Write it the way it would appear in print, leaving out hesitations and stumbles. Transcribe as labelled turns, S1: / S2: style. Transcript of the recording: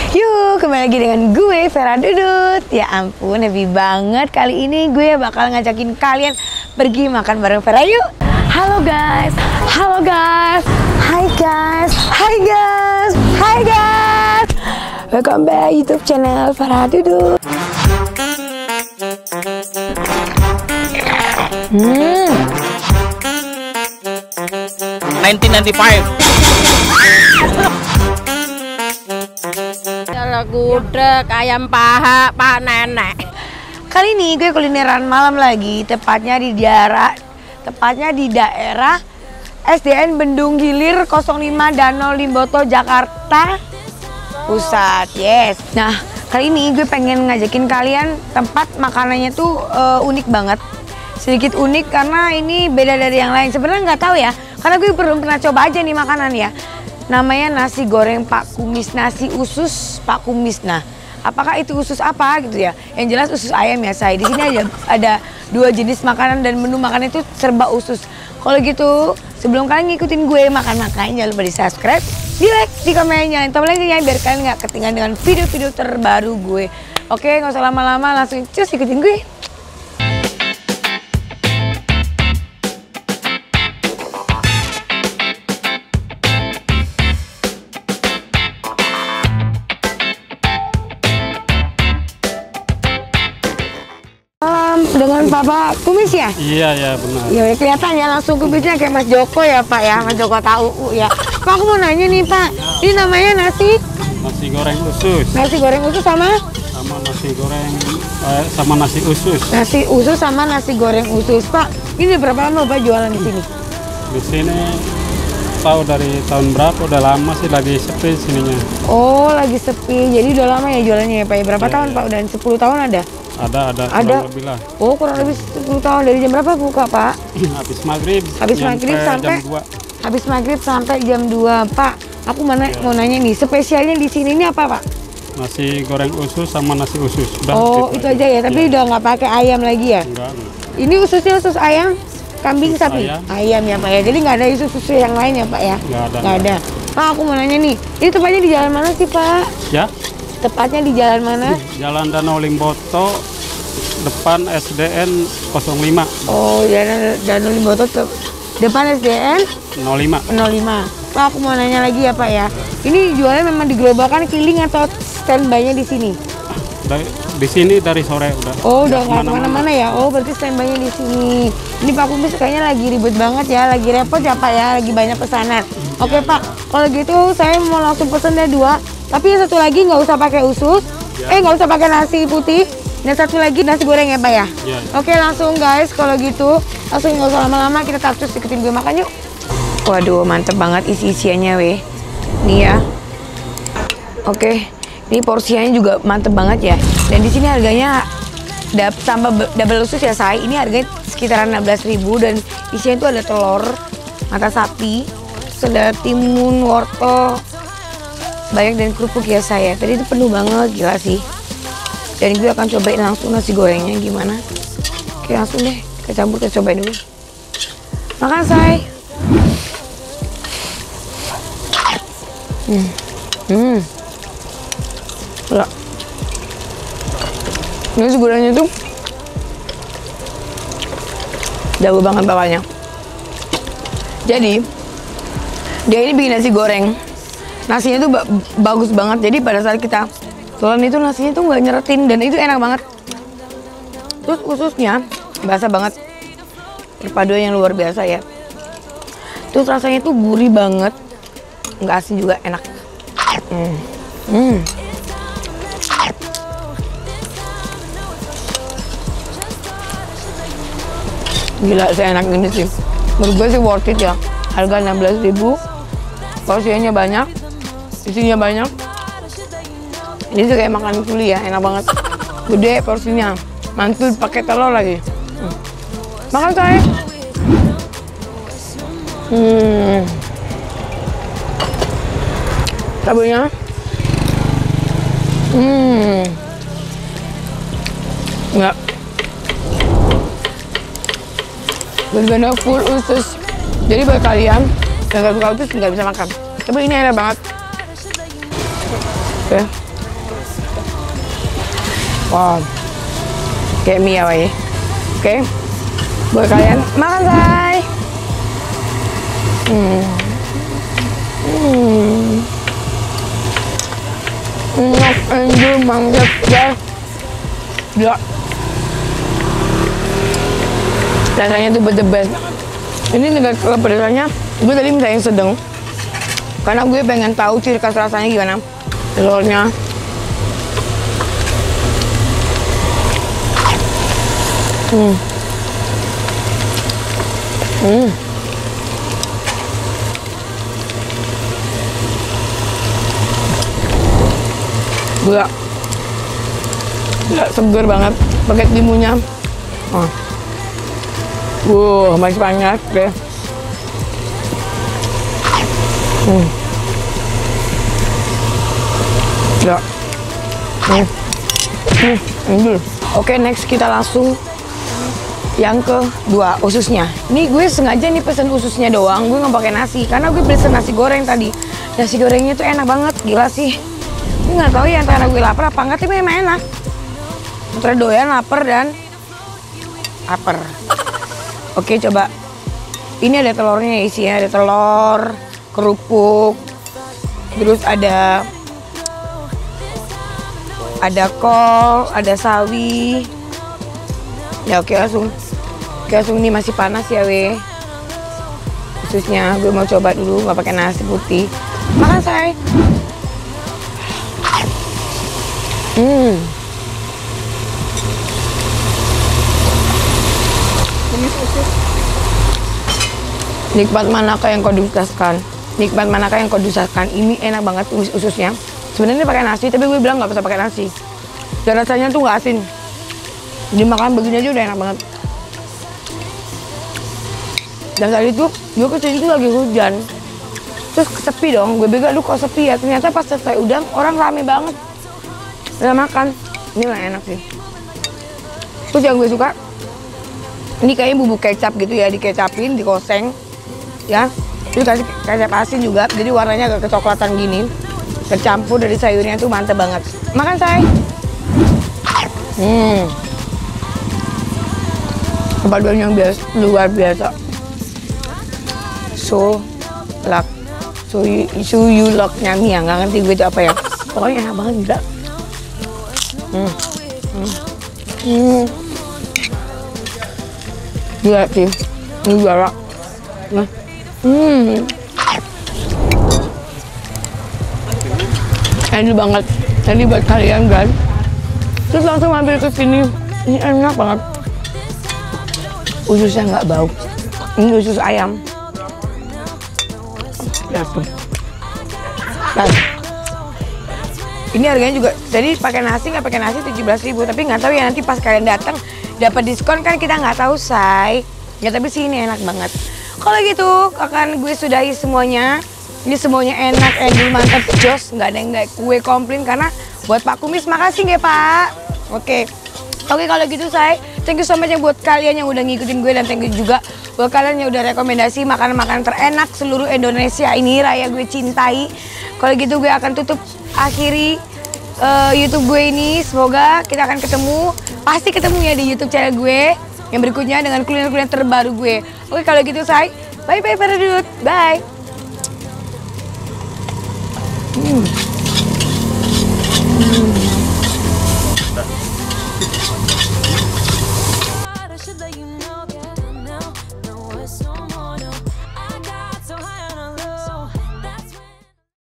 S1: Yuk, kembali lagi dengan gue, Vera Dudut. Ya ampun, happy banget. Kali ini gue bakal ngajakin kalian pergi makan bareng Vera. Yuk. Halo guys. Halo guys. Hai guys. Hai guys. Hai guys. Welcome back YouTube channel Vera Dudut.
S2: 1995. Gudeg, ayam paha, Pak Nenek.
S1: Kali ini gue kulineran malam lagi, tepatnya di daerah SDN Bendung Hilir 05 Danau Limboto, Jakarta Pusat. Yes. Nah, kali ini gue pengen ngajakin kalian tempat makanannya tuh unik banget. Sedikit unik karena ini beda dari yang lain. Sebenarnya nggak tahu ya, karena gue belum pernah coba aja nih makanan ya. Namanya nasi goreng Pak Kumis, nasi usus Pak Kumis. Nah, apakah itu usus apa gitu ya? Yang jelas usus ayam ya, saya. Di sini ada dua jenis makanan dan menu makanan itu serba usus. Kalau gitu, sebelum kalian ngikutin gue makan-makan, jangan lupa di subscribe, di like, di komen, nyalain tombol loncengnya biar kalian nggak ketinggalan dengan video-video terbaru gue. Oke, nggak usah lama-lama, langsung cus ikutin gue. Dengan Bapak Kumis ya?
S3: Iya, ya benar.
S1: Ya kelihatan ya langsung kumisnya kayak Mas Joko ya Pak ya, Mas Joko tahu ya. Pak, aku mau nanya nih Pak, ini namanya nasi
S3: goreng usus.
S1: Nasi goreng usus sama
S3: Nasi goreng sama nasi usus.
S1: Nasi usus sama nasi goreng usus. Pak, ini berapa lama Pak jualan di sini?
S3: Di sini tahu dari tahun berapa, udah lama sih, lagi sepi sininya.
S1: Oh, lagi sepi. Jadi udah lama ya jualannya ya Pak. Berapa tahun Pak? Udah 10 tahun ada?
S3: Ada. Kurang lebih lah.
S1: Oh, kurang lebih 10 tahun. Dari jam berapa buka Pak?
S3: Habis maghrib.
S1: Habis maghrib sampai
S3: jam 2.
S1: Habis maghrib sampai jam 2 Pak. Aku mau nanya nih, spesialnya di sini ini apa Pak?
S3: Nasi goreng usus sama nasi usus. Udah,
S1: oh, itu aja ya. Tapi udah nggak pakai ayam lagi ya?
S3: Enggak.
S1: Ini ususnya usus ayam, kambing,
S3: usus
S1: sapi? Ayam ya Pak ya. Jadi nggak ada usus yang lain ya Pak ya? Nggak ada. Pak, aku mau nanya nih, ini tepatnya di jalan mana sih Pak? Ya? Tepatnya di jalan mana?
S3: Jalan Danau Limboto, depan SDN 05.
S1: Oh, jalan Danau Limboto depan SDN
S3: 05.
S1: Pak, aku mau nanya lagi ya Pak ya. Ini jualnya memang digelobalkan keliling atau standby-nya di sini?
S3: Di sini dari sore udah.
S1: Oh, udah nggak kemana-mana ya? Oh, berarti standby-nya di sini. Ini Pak Kumis kayaknya lagi ribet banget ya, lagi repot ya Pak ya, lagi banyak pesanan. Oke Pak, kalau gitu saya mau langsung pesen deh 2. Tapi yang satu lagi nggak usah pakai usus, nggak usah pakai nasi putih. Dan satu lagi nasi goreng ya Pak ya? Ya. Oke, langsung guys, kalau gitu langsung nggak usah lama-lama, kita taktus ikutin gue makan yuk. Waduh, mantep banget isi-isiannya weh. Nih ya. Oke, ini porsinya juga mantep banget ya. Dan di sini harganya tambah double usus ya saya. Ini harganya sekitaran 16.000 dan isinya itu ada telur, mata sapi, ada timun, wortel, banyak dan kerupuk ya saya. Tadi itu penuh banget, gila sih. Dan gue akan cobain langsung nasi gorengnya gimana. Oke, langsung deh kita campur, kita cobain dulu. Makan say. Udah. Nasi gorengnya tuh jago banget bawahnya. Jadi dia ini bikin nasi goreng, nasinya tuh bagus banget. Jadi pada saat kita telan itu nasinya tuh nggak nyeretin dan itu enak banget. Terus ususnya basah banget, perpaduan yang luar biasa ya. Terus rasanya tuh gurih banget, nggak asin juga, enak. Gila, seenak ini sih. Menurut gue sih worth it ya. Harga 16.000, porsinya banyak, isinya banyak. Ini tuh kayak makan kuli ya, enak banget. Gede porsinya, mantul pakai telur lagi. Makan say. Cabenya. Enggak. Benar-benar full usus. Jadi buat kalian yang gak suka usus nggak bisa makan. Tapi ini enak banget. Oke. Wow. Kayak mie ya, Wei. Oke. Buat kalian makan, say. Enak, enjoy, mantap, guys. Gila. Rasanya tuh the best. Ini tinggal kepedesannya. Gue tadi minta yang sedang. Karena gue pengen tahu ciri khas rasanya gimana. Telurnya. Gila. Gila, seger banget. Pakai timunnya. Masih panas deh. Ya. Oke, next kita langsung yang kedua, ususnya. Ini gue sengaja nih pesen ususnya doang, gue nggak pakai nasi karena gue pesen nasi goreng tadi. Nasi gorengnya tuh enak banget, gila sih. Gue nggak tahu ya antara gue lapar apa enggak, tapi memang enak. Antara doyan, lapar dan lapar. Oke, coba. Ini ada telurnya, isinya ada telur, kerupuk, terus ada kol, ada sawi. Ya oke, langsung ini masih panas ya, weh. Khususnya gue mau coba dulu nggak pakai nasi putih. Makan, say. Nikmat manakah yang kau dustakan? Nikmat manakah yang kau dustakan? Ini enak banget ususnya. Sebenarnya pakai nasi, tapi gue bilang nggak bisa pakai nasi. Dan rasanya tuh nggak asin. Dimakan begini aja udah enak banget. Dan saat itu gue kesini tuh lagi hujan. Terus sepi dong. Gue bilang, aduh kok sepi ya. Ternyata pas selesai udang orang rame banget. Udah makan. Ini lah enak sih. Terus yang gue suka, ini kayaknya bubuk kecap gitu ya, dikecapin, dikoseng. Ya, terus kasih kecap asin juga, jadi warnanya agak kecoklatan gini, tercampur dari sayurnya tuh mantep banget. Makan, say. Kepaduan yang luar biasa. So you lok nyami ya, nggak ngerti gue itu apa ya. Pokoknya enak banget gila. Gila sih, ini juara. Enak banget. Jadi buat kalian guys, terus langsung mampir ke sini. Ini enak banget. Ususnya nggak bau. Ini usus ayam. Ini harganya juga. Jadi pakai nasi nggak pakai nasi 17.000. Tapi nggak tahu ya nanti pas kalian datang dapat diskon kan, kita nggak tahu, say. Ya tapi sih ini enak banget. Kalau gitu akan gue sudahi semuanya. Ini semuanya enak, mantap, jos. Nggak ada yang nggak gue komplain karena buat Pak Kumis makasih ya Pak. Oke kalau gitu, say. Thank you so much ya buat kalian yang udah ngikutin gue, dan thank you juga buat kalian yang udah rekomendasi makanan-makanan terenak seluruh Indonesia ini, raya gue cintai. Kalau gitu gue akan akhiri YouTube gue ini. Semoga kita akan ketemu, pasti ketemu ya di YouTube channel gue yang berikutnya dengan kuliner-kuliner terbaru gue. Oke kalau gitu, say. Bye-bye para dudut. Bye.